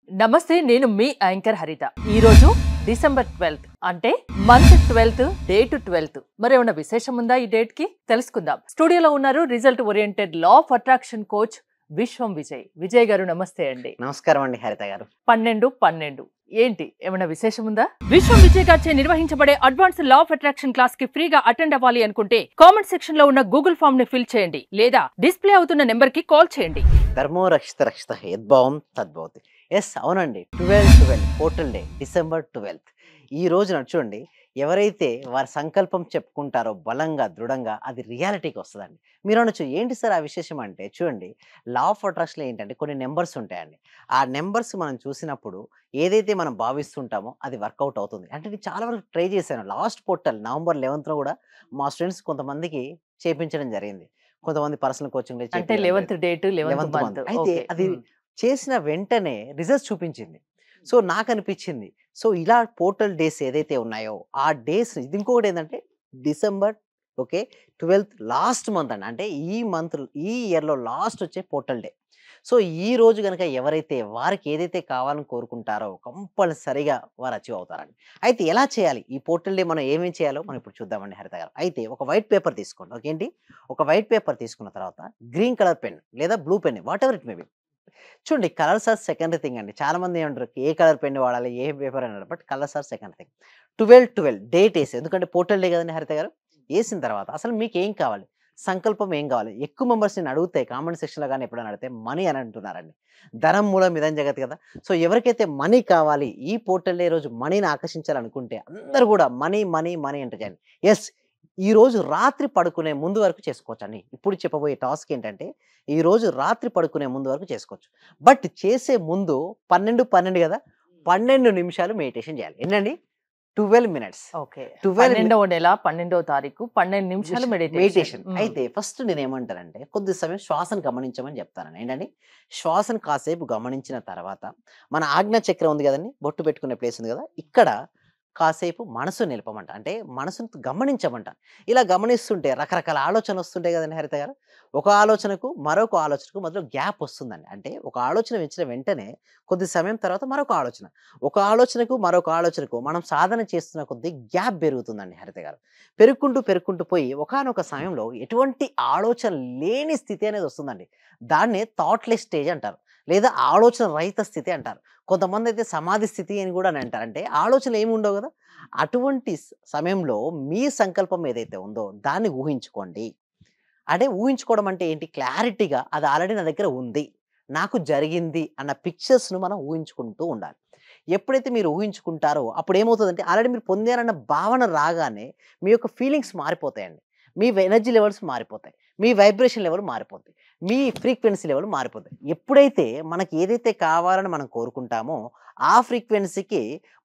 నమస్తే, నేను మీ యాంకర్ హరిత. ఈ రోజు డిసెంబర్ 12th అంటే మంత్ 12th, డేట్ 12th. మరేమన్నా విశేషం ఉందా ఈ డేట్ కి? తెలుసుకుందాం. స్టూడియోలో ఉన్నారు result oriented law of attraction coach విశ్వం విజయ్. విజయ్ గారు నమస్తే అండి. నమస్కారం అండి హరిత గారు. 12 ఏంటి, ఏమైనా విశేషం ఉందా? విశ్వం విజయ్ గారిచే నిర్వహించబడే advance law of attraction class కి ఫ్రీగా అటెండ్ అవ్వాలి అనుకుంటే కామెంట్ సెక్షన్ లో ఉన్న గూగుల్ ఫామ్ ని ఫిల్ చేయండి, లేదా డిస్ప్లే అవుతున్న నెంబర్ కి కాల్ చేయండి. ధర్మో రక్షిత రక్షిత యద్భావం తద్భవతి. ఎస్, అవునండి. 12/12 పోర్టల్ డే, డిసెంబర్ 12th. ఈ రోజున చూడండి, ఎవరైతే వారి సంకల్పం చెప్పుకుంటారో బలంగా దృఢంగా అది రియాలిటీకి వస్తుందండి. మీరు అనొచ్చు, ఏంటి సార్ ఆ విశేషం అంటే, చూడండి, లా ఆఫ్ అట్రాక్షన్లో ఏంటంటే కొన్ని నెంబర్స్ ఉంటాయండి. ఆ నెంబర్స్ మనం చూసినప్పుడు ఏదైతే మనం భావిస్తుంటామో అది వర్కౌట్ అవుతుంది. అంటే నేను చాలా వరకు ట్రై చేశాను. లాస్ట్ పోర్టల్ నవంబర్ 11th కూడా మా స్టూడెంట్స్ కొంతమందికి చేపించడం జరిగింది. కొంతమంది పర్సనల్ కోచింగ్ అంటే 11th డేట్, 11th మంత్. అయితే అది చేసిన వెంటనే రిజల్ట్స్ చూపించింది. సో నాకు అనిపించింది, సో ఇలా పోర్టల్ డేస్ ఏదైతే ఉన్నాయో ఆ డేస్, ఇది ఇంకొకటి ఏంటంటే డిసెంబర్ 12th లాస్ట్ మంత్ అండి. అంటే ఈ ఇయర్లో లాస్ట్ వచ్చే పోర్టల్ డే. సో ఈ రోజు కనుక ఎవరైతే వారికి ఏదైతే కావాలని కోరుకుంటారో కంపల్సరిగా వారు అచీవ్ అవుతారండి. అయితే ఎలా చేయాలి ఈ పోర్టల్ డే, మనం ఏమేం చేయాలో మనం ఇప్పుడు చూద్దామండి హరిత గారు. అయితే ఒక వైట్ పేపర్ తీసుకోండి. ఓకేంటి, ఒక వైట్ పేపర్ తీసుకున్న తర్వాత గ్రీన్ కలర్ పెన్ లేదా blue pen, whatever it may be. చూడండి, కలర్స్ ఆర్ సెకండరీ థింగ్ అండి. చాలా మంది ఏమంటారు, ఏ కలర్ పెన్ వాడాలి, ఏ పేపర్ అన్నారు, but colours are second thing. 12/12 date వేసి, ఎందుకంటే పోర్టల్ డే కదండి హరిత గారు. వేసిన తర్వాత అసలు మీకు ఏం కావాలి, సంకల్పం ఏం కావాలి. ఎక్కువ మెంబర్స్ నేను అడిగితే కామెంట్ సెక్షన్లో కానీ ఎప్పుడైనా అడిగితే మనీ అని అంటున్నారండి. ధనం మూలం ఇదం జగత్ కదా. సో ఎవరికైతే మనీ కావాలి, ఈ పోర్టల్ డే రోజు మనీని ఆకర్షించాలనుకుంటే అందరూ కూడా మనీ మనీ మనీ అంటే చేయండి. ఎస్, ఈ రోజు రాత్రి పడుకునే ముందు వరకు చేసుకోవచ్చండి. ఇప్పుడు చెప్పబోయే టాస్క్ ఏంటంటే, ఈ రోజు రాత్రి పడుకునే ముందు వరకు చేసుకోవచ్చు. బట్ చేసే ముందు 12 కదా, 12 నిమిషాలు మెడిటేషన్ చేయాలి. ఏంటండి, 12 minutes. ఓకే, 12 12వ నెల 12వ తారీఖు 12 నిమిషాలు మెడిటేషన్. అయితే ఫస్ట్ నేను ఏమంటానంటే, కొద్ది సమయం శ్వాసను గమనించమని చెప్తాను. ఏంటండి, శ్వాసను కాసేపు గమనించిన తర్వాత మన ఆజ్ఞా చక్రం ఉంది కదండి, బొట్టు పెట్టుకునే ప్లేస్ ఉంది కదా, ఇక్కడ కాసేపు మనసు నిలపమంట. అంటే మనసును గమనించమంట. ఇలా గమనిస్తుంటే రకరకాల ఆలోచనలు వస్తుంటాయి కదండి హరిత గారు. ఒక ఆలోచనకు మరొక ఆలోచనకు మధ్యలో గ్యాప్ వస్తుందండి. అంటే ఒక ఆలోచన వచ్చిన వెంటనే కొద్ది సమయం తర్వాత మరొక ఆలోచన, ఒక ఆలోచనకు మరొక ఆలోచనకు మనం సాధన చేస్తున్న కొద్ది గ్యాప్ పెరుగుతుందండి హరిత గారు. పెరుగుకుంటూ పెరుగుకుంటూ పోయి ఒకానొక సమయంలో ఎటువంటి ఆలోచన లేని స్థితి అనేది వస్తుందండి. దాన్నే థాట్లెస్ స్టేజ్ అంటారు, లేదా ఆలోచన రహిత స్థితి అంటారు. కొంతమంది అయితే సమాధి స్థితి అని కూడా అని అంటారు. అంటే ఆలోచనలు ఏమి ఉండవు కదా. అటువంటి సమయంలో మీ సంకల్పం ఏదైతే ఉందో దాన్ని ఊహించుకోండి. అంటే ఊహించుకోవడం అంటే ఏంటి, క్లారిటీగా అది ఆల్రెడీ నా దగ్గర ఉంది, నాకు జరిగింది అన్న పిక్చర్స్ను మనం ఊహించుకుంటూ ఉండాలి. ఎప్పుడైతే మీరు ఊహించుకుంటారో అప్పుడు ఏమవుతుందంటే, ఆల్రెడీ మీరు పొందారన్న భావన రాగానే మీ యొక్క ఫీలింగ్స్ మారిపోతాయండి. మీ ఎనర్జీ లెవెల్స్ మారిపోతాయి, మీ వైబ్రేషన్ లెవెల్ మారిపోతాయి, మీ ఫ్రీక్వెన్సీ లెవెల్ మారిపోతాయి. ఎప్పుడైతే మనకి ఏదైతే కావాలని మనం కోరుకుంటామో ఆ ఫ్రీక్వెన్సీకి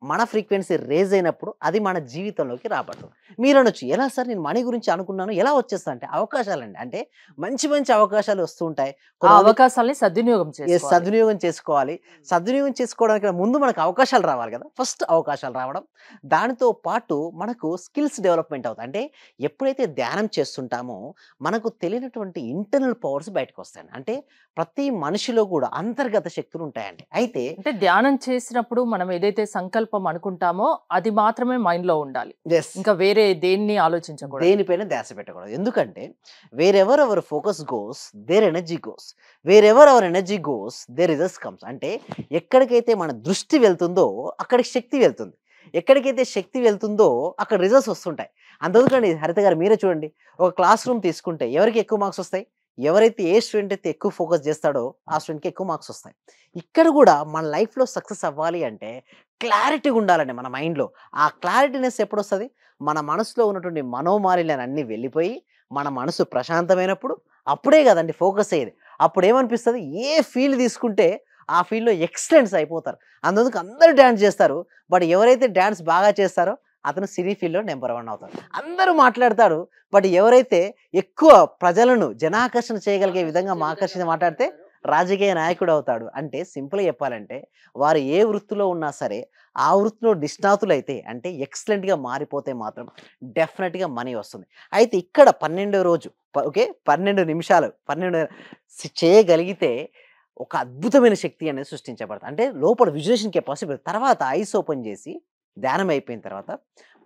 మన ఫ్రీక్వెన్సీ రేజ్ అయినప్పుడు అది మన జీవితంలోకి రాబడుతుంది. మీరు అనొచ్చు, ఎలా సార్ నేను మనీ గురించి అనుకున్నాను ఎలా వచ్చేస్తా అంటే, అవకాశాలండి. అంటే మంచి మంచి అవకాశాలు వస్తూ ఉంటాయి. ఆ అవకాశాలని సద్వినియోగం చేసుకోవాలి. సద్వినియోగం చేసుకోవాలి. సద్వినియోగం చేసుకోవడానికి ముందు మనకు అవకాశాలు రావాలి కదా. ఫస్ట్ అవకాశాలు రావడం, దానితో పాటు మనకు స్కిల్స్ డెవలప్మెంట్ అవుతాయి. అంటే ఎప్పుడైతే ధ్యానం చేస్తుంటామో మనకు తెలియనటువంటి ఇంటర్నల్ పవర్స్ బయటకు వస్తాయండి. అంటే ప్రతి మనిషిలో కూడా అంతర్గత శక్తులు ఉంటాయండి. అయితే అంటే ధ్యానం చేసినప్పుడు మనం ఏదైతే సంకల్పం అనుకుంటామో అది మాత్రమే మైండ్ లో ఉండాలి, ఇంకా వేరే దేన్ని ఆలోచించకూడదు, దేనిపైన ధ్యాస పెట్టకూడదు. ఎందుకంటే wherever our focus goes there energy goes, wherever our energy goes there results comes. అంటే ఎక్కడికైతే మన దృష్టి వెళ్తుందో అక్కడికి శక్తి వెళ్తుంది, ఎక్కడికైతే శక్తి వెళ్తుందో అక్కడ రిజల్ట్స్ వస్తుంటాయి. అందుకని హరిత గారు మీరే చూడండి, ఒక క్లాస్ రూమ్ తీసుకుంటే ఎవరికి ఎక్కువ మార్క్స్ వస్తాయి, ఎవరైతే ఏ స్టూడెంట్ అయితే ఎక్కువ ఫోకస్ చేస్తాడో ఆ స్టూడెంట్కి ఎక్కువ మార్క్స్ వస్తాయి. ఇక్కడ కూడా మన లైఫ్లో సక్సెస్ అవ్వాలి అంటే క్లారిటీగా ఉండాలండి మన మైండ్లో. ఆ క్లారిటీనెస్ ఎప్పుడు వస్తుంది, మన మనసులో ఉన్నటువంటి మనోమాలిన్యాన్ని అన్నీ వెళ్ళిపోయి మన మనసు ప్రశాంతమైనప్పుడు అప్పుడే కదండి ఫోకస్ అయ్యేది. అప్పుడు ఏమనిపిస్తుంది, ఏ ఫీల్డ్ తీసుకుంటే ఆ ఫీల్డ్లో ఎక్సలెన్స్ అయిపోతారు. అందుకు అందరూ డ్యాన్స్ చేస్తారు, బట్ ఎవరైతే డ్యాన్స్ బాగా చేస్తారో అతను సినీ ఫీల్డ్లో నెంబర్ 1 అవుతాడు. అందరూ మాట్లాడతారు, బట్ ఎవరైతే ఎక్కువ ప్రజలను జనాకర్షణ చేయగలిగే విధంగా ఆకర్షణ మాట్లాడితే రాజకీయ నాయకుడు అవుతాడు. అంటే సింపుల్గా చెప్పాలంటే వారు ఏ వృత్తిలో ఉన్నా సరే ఆ వృత్తిలో నిష్ణాతులైతే అంటే ఎక్సలెంట్గా మారిపోతే మాత్రం డెఫినెట్గా మనీ వస్తుంది. అయితే ఇక్కడ 12వ రోజు 12 నిమిషాలు 12 చేయగలిగితే ఒక అద్భుతమైన శక్తి అనేది సృష్టించబడతది. అంటే లోపల విజులేషన్ కెపాసిటీ తర్వాత ఐస్ ఓపెన్ చేసి ధ్యానం అయిపోయిన తర్వాత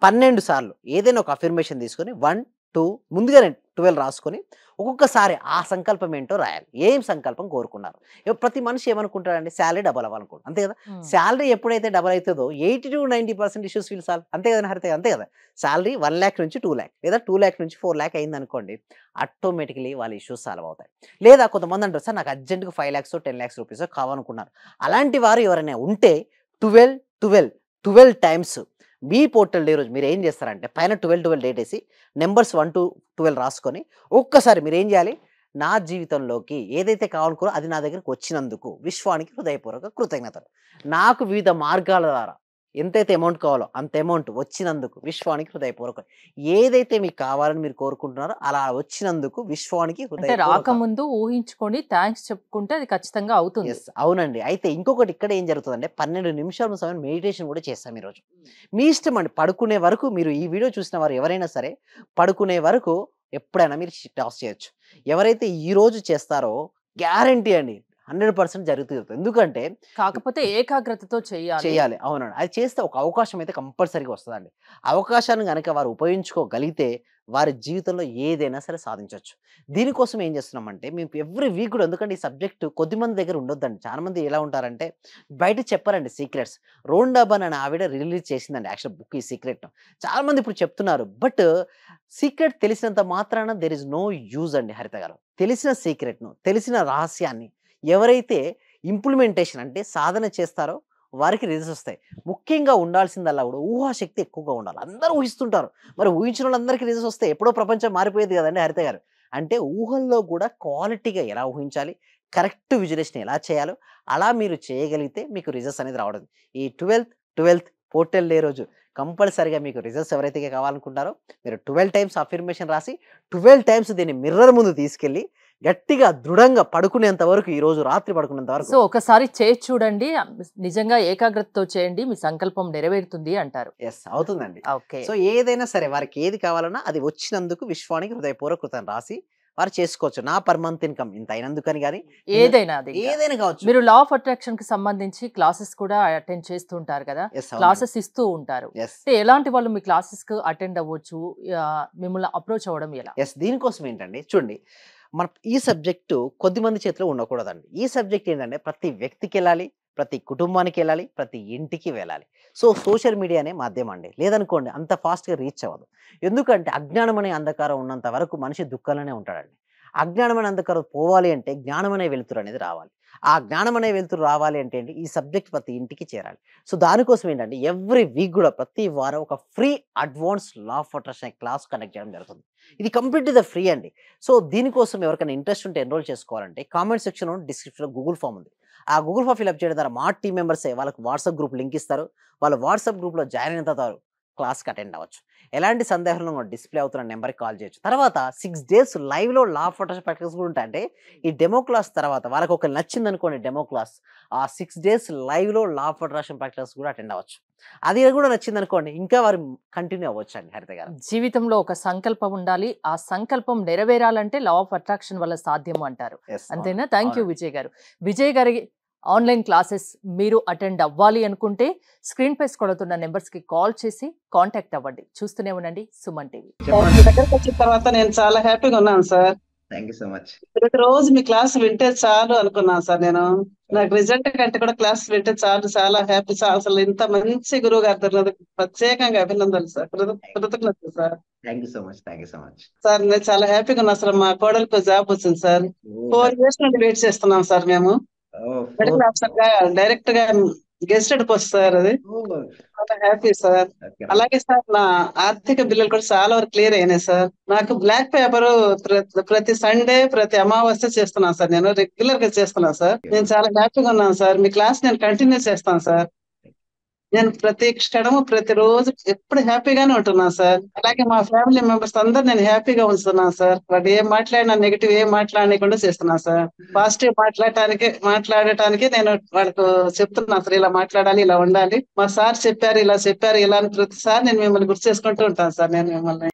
12 సార్లు ఏదైనా ఒక అఫర్మేషన్ తీసుకొని 1, 2 ముందుగానే 12 రాసుకొని ఒక్కొక్కసారి ఆ సంకల్పం ఏంటో రాయాలి. ఏం సంకల్పం కోరుకున్నారు. ప్రతి మనిషి ఏమనుకుంటాడండి సాలరీ డబుల్ అవ్వాలనుకుంటాడు. అంతే కదా! సాలరీ ఎప్పుడైతే డబుల్ అవుతుందో 80-90% ఇష్యూస్ విల్ సాల్వ్. అంతే కదా హరిత అంతే కదా! సాలరీ 1,00,000 నుంచి 2,00,000 లేదా 2,00,000 నుంచి 4,00,000 అయిందనుకోండి ఆటోమేటికలీ వాళ్ళ ఇష్యూస్ సాల్వ్ అవుతాయి. లేదా కొంతమంది అంటారు సార్ నాకు అర్జెంట్‌గా 5,00,000 10,00,000 రూపీస్ కావాలనుకున్నారు. అలాంటి వారు ఎవరైనా ఉంటే 12, 12, 12 టైమ్స్ మీ పోర్టల్ డే రోజు మీరు ఏం చేస్తారంటే పైన 12, 12 డేట్ వేసి నంబర్స్ 1-12 రాసుకొని ఒక్కసారి మీరు ఏం చేయాలి నా జీవితంలోకి ఏదైతే కావాలనుకున్నారో అది నా దగ్గరికి వచ్చినందుకు విశ్వానికి హృదయపూర్వక కృతజ్ఞతలు. నాకు వివిధ మార్గాల ద్వారా ఎంతైతే అమౌంట్ కావాలో అంత అమౌంట్ వచ్చినందుకు విశ్వానికి హృదయపూర్వక ఏదైతే మీకు కావాలని మీరు కోరుకుంటున్నారో అలా వచ్చినందుకు విశ్వానికి అంటే హృదయపూర్వక రాకముందు ఊహించుకొని థ్యాంక్స్ చెప్పుకుంటే అది ఖచ్చితంగా అవుతుంది. యెస్. అవునండి. అయితే ఇంకొకటి ఇక్కడ ఏం జరుగుతదంటే 12 నిమిషాల సమయం మెడిటేషన్ కూడా చేస్తాం ఈరోజు. మీ ఇష్టం అండి. పడుకునే వరకు మీరు ఈ వీడియో చూసిన వారు ఎవరైనా సరే పడుకునే వరకు ఎప్పుడైనా మీరు టాస్ చేయొచ్చు. ఎవరైతే ఈరోజు చేస్తారో గ్యారంటీ అండి 100% జరుగుతుంది. ఎందుకంటే కాకపోతే ఏకాగ్రతతో చేయాలి. చేయాలి. అవునండి. అది చేస్తే ఒక అవకాశం అయితే కంపల్సరీగా వస్తదండి. అవకాశాన్ని గనక వారు ఉపయోగించుకోగలిగితే వారి జీవితంలో ఏదైనా సరే సాధించొచ్చు. దీనికోసం ఏం చేస్తున్నామంటే మేము ఎవ్రీ వీక్ కూడా ఎందుకంటే ఈ సబ్జెక్ట్ కొద్దిమంది దగ్గర ఉండొద్దండి. చాలా మంది ఎలా ఉంటారంటే బయట చెప్పరండి సీక్రెట్స్. రోన్ డాబన్ అనే ఆవిడ రిలీజ్ చేసిందండి యాక్చువల్ బుక్ ఈ సీక్రెట్‌ను. చాలా మంది ఇప్పుడు చెప్తున్నారు. బట్ సీక్రెట్ తెలిసినంత మాత్రాన దేర్ ఇస్ నో యూజ్ అండి హరిత గారు. తెలిసిన సీక్రెట్‌ను, తెలిసిన రహస్యాన్ని ఎవరైతే ఇంప్లిమెంటేషన్ అంటే సాధన చేస్తారో వారికి రిజల్ట్స్ వస్తాయి. ముఖ్యంగా ఉండాల్సిందల్లా కూడా ఊహాశక్తి ఎక్కువగా ఉండాలి. అందరూ ఊహిస్తుంటారు. మరి ఊహించిన వాళ్ళందరికీ రిజల్ట్స్ వస్తాయి. ఎప్పుడో ప్రపంచం మారిపోయేది కదండీ హరిత గారు. అంటే ఊహల్లో కూడా క్వాలిటీగా ఎలా ఊహించాలి, కరెక్ట్ విజులేషన్ ఎలా చేయాలో అలా మీరు చేయగలిగితే మీకు రిజల్ట్స్ అనేది రావడం. ఈ 12th పోర్టల్ డే రోజు కంపల్సరీగా మీకు రిజల్ట్స్ ఎవరైతే కావాలనుకుంటారో మీరు 12 టైమ్స్ అఫర్మేషన్ రాసి 12 టైమ్స్ దీన్ని మిర్రర్ ముందు తీసుకెళ్ళి గట్టిగా దృఢంగా పడుకునేంత వరకు ఈ రోజు రాత్రి పడుకునేంత వరకు సో ఒకసారి చేసి చూడండి. నిజంగా ఏకాగ్రతతో చేయండి. మీ సంకల్పం నెరవేరుతుంది అంటారు. యెస్. అవుతుందండి. ఓకే. సో ఏదైనా సరే వారికి ఏది కావాలన్నా అది వచ్చినందుకు విశ్వానికి హృదయపూర్వక కృతజ్ఞతలు రాసి వారు చేసుకోవచ్చు. నా పర్ మంత్ ఇన్‌కమ్ ఇంత అయినందుకని గాని ఏదైనా అది ఇంకా. ఏదైనా కావచ్చు. మీరు లా ఆఫ్ అట్రాక్షన్ కి సంబంధించి క్లాసెస్ కూడా అటెండ్ చేస్తూ ఉంటారు కదా. యెస్. అవునండి. క్లాసెస్ ఇస్తూ ఉంటారు. యెస్. అంటే ఎలాంటి వాళ్ళు మీ క్లాసెస్ కి అటెండ్ అవ్వచ్చు? మిమ్మల్ని అప్రోచ్ అవ్వడం ఎలా? యెస్. దీనికోసం ఏంటండి చూడండి మన ఈ సబ్జెక్టు కొద్దిమంది చేతిలో ఉండకూడదండి. ఈ సబ్జెక్ట్ ఏంటంటే ప్రతి వ్యక్తికెళ్ళాలి, ప్రతి కుటుంబానికెళ్ళాలి, ప్రతి ఇంటికి వెళ్ళాలి. సో సోషల్ మీడియా అనే మాధ్యమం అండి. లేదనుకోండి అంత ఫాస్ట్‌గా రీచ్ అవ్వదు. ఎందుకంటే అజ్ఞానం అనే అంధకారం ఉన్నంత వరకు మనిషి దుఃఖంలోనే ఉంటాడండి. అజ్ఞానం అనే అంధకారం పోవాలి అంటే జ్ఞానం అనే వెలుతురు అనేది రావాలి. ఆ జ్ఞానం అనే వెలుతురు రావాలి అంటే ఏంటి ఈ సబ్జెక్ట్ ప్రతి ఇంటికి చేరాలి. సో దానికోసం ఏంటంటే ఎవ్రీ వీక్ కూడా ప్రతి వారం ఒక free advance law of attraction class conduct చేయడం జరుగుతుంది. ఇది కంప్లీట్‌గా ఫ్రీ అండి. సో దీనికోసం ఎవరికైనా ఇంట్రెస్ట్ ఉంటే ఎన్రోల్ చేసుకోవాలంటే కామెంట్ సెక్షన్‌లో డిస్క్రిప్షన్‌లో గూగుల్ ఫార్మ్ ఉంది. ఆ గూగుల్ ఫార్మ్ ఫిల్‌అప్ చేయడం ద్వారా మా టీమ్ మెంబర్సే వాళ్ళకి వాట్సాప్ గ్రూప్ లింక్ ఇస్తారు. వాళ్ళు వాట్సాప్ గ్రూప్‌లో జాయిన్ అయిన తర్వాత క్లాస్‌కి అటెండ్ అవ్వచ్చు. ఎలాంటి సందేహాలను కూడా డిస్‌ప్లే అవుతున్న నంబర్‌కి కాల్ చేయొచ్చు. తర్వాత 6 డేస్ లైవ్‌లో లా ఆఫ్ అట్రాక్షన్ ప్రాక్టీస్ కూడా ఉంటాయంటే ఈ డెమో క్లాస్ తర్వాత వాళ్ళకి ఒకవేళ నచ్చిందనుకోండి డెమో క్లాస్ ఆ 6 డేస్ లైవ్‌లో లా ఆఫ్ అట్రాక్షన్ ప్రాక్టీస్ కూడా అటెండ్ అవ్వచ్చు. అది కూడా నచ్చిందనుకోండి ఇంకా వారు కంటిన్యూ అవ్వచ్చండి హరిత గారు. జీవితంలో ఒక సంకల్పం ఉండాలి. ఆ సంకల్పం నెరవేరాలంటే లా ఆఫ్ అట్రాక్షన్ వల్ల సాధ్యము అంటారు. యెస్. అంతేనా? అవునండి. థ్యాంక్ యూ అవునండి. విజయ్ గారు. విజయ్ గారి ఆన్లైన్ క్లాసెస్ మీరు అటెండ్ అవ్వాలి అనుకుంటే స్క్రీన్ పై కొడుతున్న నెంబర్స్ కి కాల్ చేసి కాంటాక్ట్ అవ్వండి. చూస్తూనే ఉండండి సుమన్ టీవీ. మీ చెప్పండి. దగ్గరకు వచ్చిన తర్వాత నేను చాలా హ్యాపీగా ఉన్నాను sir. Thank you so much. ప్రతిరోజు మీ క్లాస్ వింటే చాలు అనుకున్నాను సార్ నేను. నాకు రిజల్ట్ కంటే కూడా క్లాస్ వింటే చాలు, చాలా హ్యాపీ సార్. అసలు ఇంత మంచి గురువు గారు దొరికినందుకు ప్రత్యేకంగా అభినందనలు సార్. కృతజ్ఞతలు sir. Thank you so much. Thank you so much. Sir నేను చాలా హ్యాపీగా ఉన్నా అసలు. మా కోడలికి జాబ్ వచ్చింది సార్. 4 ఇయర్స్ నుండి వెయిట్ చేస్తున్నాం సార్ మేము. మెడికల్ ఆఫీసర్ గా డైరెక్ట్ గా గెస్టెడ్ పోస్ట్ సార్ అది. చాలా హ్యాపీ సార్. అలాగే సార్ నా ఆర్థిక బిల్లులు కూడా చాలా వరకు క్లియర్ అయినాయి సార్. నాకు బ్లాక్ పేపర్ ప్రతి సండే ప్రతి అమావాస్య చేస్తున్నాను సార్. నేను రెగ్యులర్ గా చేస్తున్నాను సార్. నేను చాలా హ్యాపీగా ఉన్నాను సార్. మీ క్లాస్ నేను కంటిన్యూ చేస్తాను సార్. నేను ప్రతి క్షణము ప్రతిరోజు ఎప్పుడు హ్యాపీగానే ఉంటున్నాను సార్. అలాగే మా ఫ్యామిలీ మెంబర్స్ అందరు నేను హ్యాపీగా ఉంచుతున్నాను సార్. వాళ్ళు ఏం మాట్లాడినా నెగిటివ్ ఏం మాట్లాడకుండా చేస్తున్నాను సార్. పాజిటివ్ మాట్లాడటానికి నేను వాళ్ళకు చెప్తున్నాను సార్. ఇలా మాట్లాడాలి, ఇలా ఉండాలి. మా సార్ చెప్పారు, ఇలా చెప్పారు, ఇలా అని ప్రతిసారి నేను మిమ్మల్ని గుర్తు చేసుకుంటూ ఉంటాను సార్. నేను మిమ్మల్ని